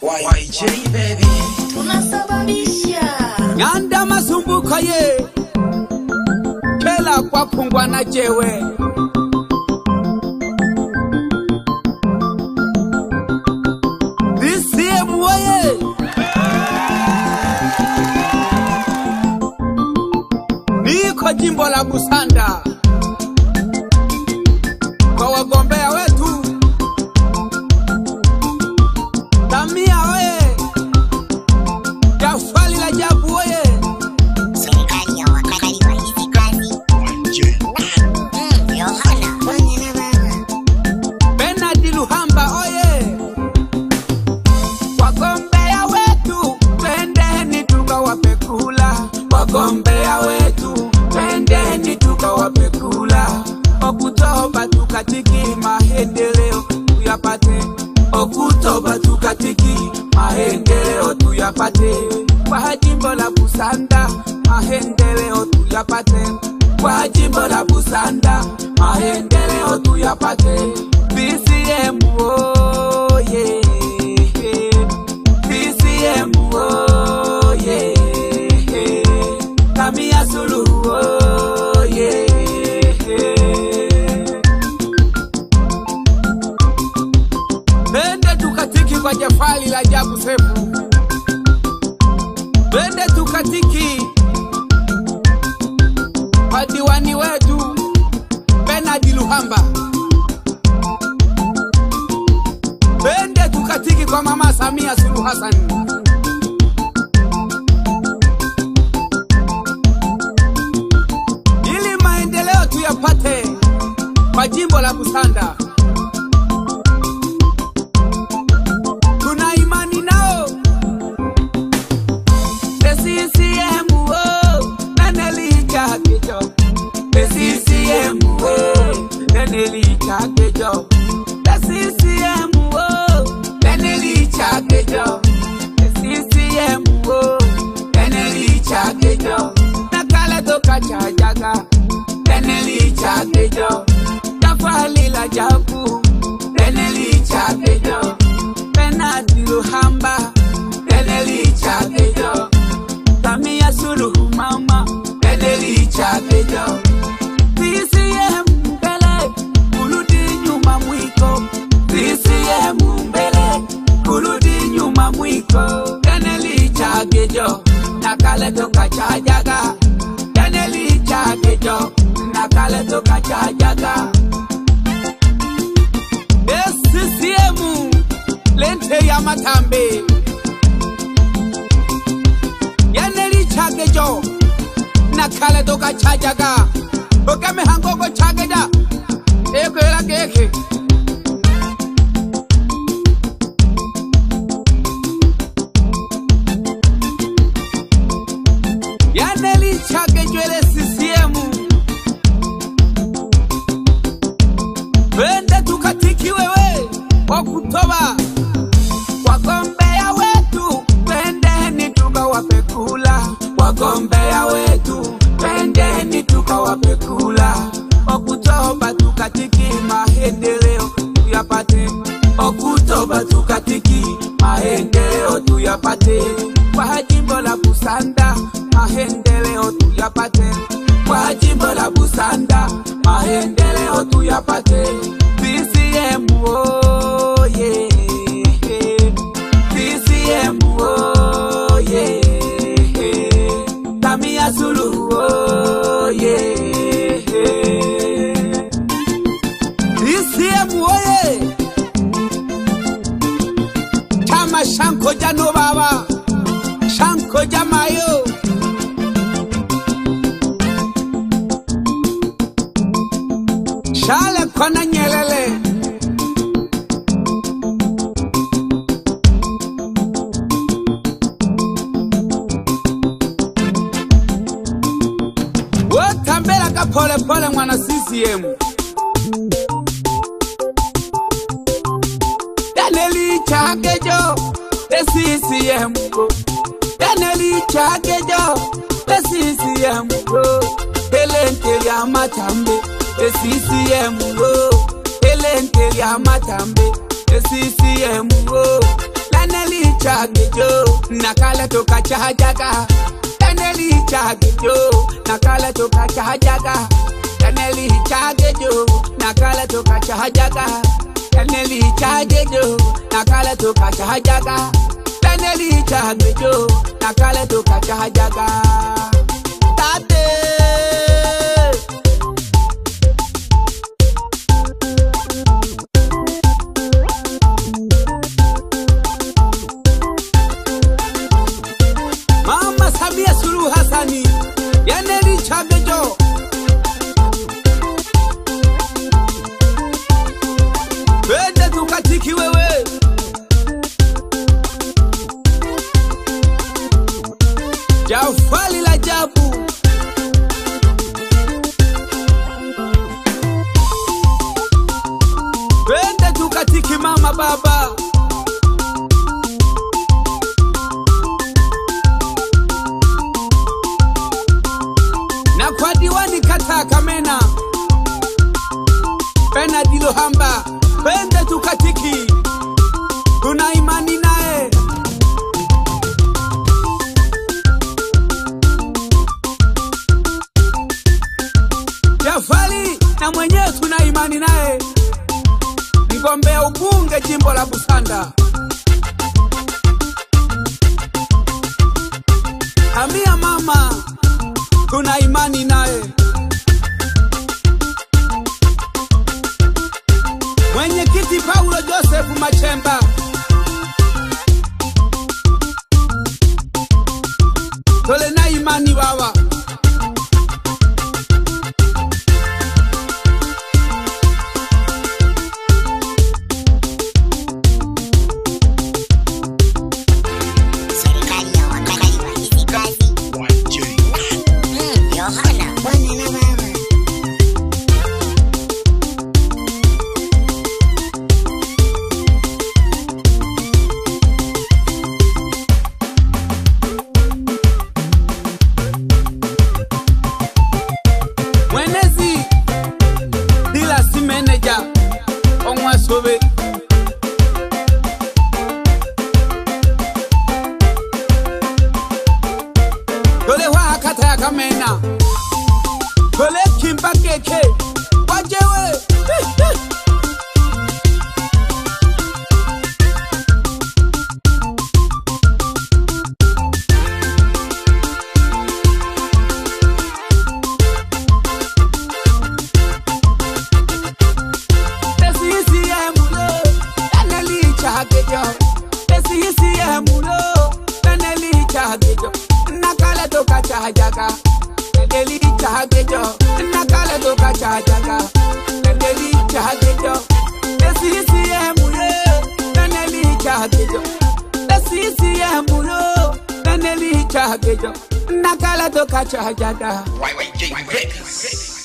YJ baby tunasababisha Nyanda masumbuko ye Kela kwa pungwa na jewe DCM waye Niko jimbo la Busanda kwa wagombea wetu Tamia oye Jafali la Jabu oye serikali ya wakadari wa hizi kazi Yohana Benadi Luhamba oye wagombea wetu pendeni tukawape kula wagombea wetu pendeni tukawape kula Oktoba tukatiki maendeleo tuyapate Oktoba tukatiki maendeleo tuyapate kwa jimbo la Busanda maendeleo tuyapate kwa jimbo la Busanda maendeleo tuyapate DCM oye DCM oye Samia Suluhu oye Bende tukatiki kwa Jafali la Jabu Sefu Bende tukatiki kwa diwani wetu Benadi Luhamba Bende tukatiki kwa mama Samia Suluhu Hassan ili maendeleo tuyapate kwa jimbo la Busanda Tuna imani nao CCM neneli chakejo CCM neneli chakejo CCM neneli chakejo CCM neneli chakejo nakala toka chajaga neneli chakejo Jafali la Jabu neneli chakejo Benadi Luhamba neneli chakejo Samia Suluhu mama neneli chakejo DCM mbele kurudi nyuma mwiko DCM mbele kurudi nyuma mwiko neneli chakejo nakale toka chajaga neneli chakejo nakale toka chajaga DCM lente ya matambe Yaneli chagejo nakale toka chajaga Okame hangogo chageja Eko ela keke Yaneli chagejo ele CCM Bende tukatiki wewe Oktoba wagombea wetu pendeni tukawape kula wagombea wetu pendeni tukawape kula Oktoba tukatiki maendeleo tuyapate Oktoba tukatiki maendeleo tuyapate kwa jimbo la Busanda maendeleo tuyapate kwa jimbo la Busanda maendeleo tuyapate DCM oye DCM oye Samia Suluhu oye DCM oye Chama Shanko Jano baba Shanko Jamayo Shale kona nyelele Wotambela ka pole pole mwana CCM Yaneli chakejo CCM Yaneli chakejo CCM Elente ya matambe CCM Elente ya matambe CCM Laneli nakala toka chajaga Daneli chagejo nakala toka chajaga Daneli chagejo nakala toka chajaga Daneli chagejo nakala toka chajaga Daneli chagejo nakala toka chajaga Tate Mama Samia Suluhu Hassani Daneli chagejo Wende tukatiki wewe Jafali la jabu Wende tukatiki mama baba Na kwa diwani kata Kamena Pena dilo hamba Wende tukatiki Tuna imani nae Jafali na mwenyewe tuna imani nae Mgombea ubunge jimbo la Busanda Hamia mama tuna imani nae Mwenyekiti Paulo Joseph Machemba Tole na imani baba Serikali ya wakala wa hizi kazi. Yohana, bwana na mama. Mwenezi Dila si manager Onwa sobe Tole wa kata ya Kamena Tole kimba keke Wajewe Esi ya mulo Daneli chagejo Esi ya mulo Daneli chagejo Nakala toka chajaga Daneli chagejo Nakala toka chajaga Daneli chagejo Esi ya mulo Daneli chagejo Esi ya mulo Daneli chagejo Nakala toka chajaga YYJ Records.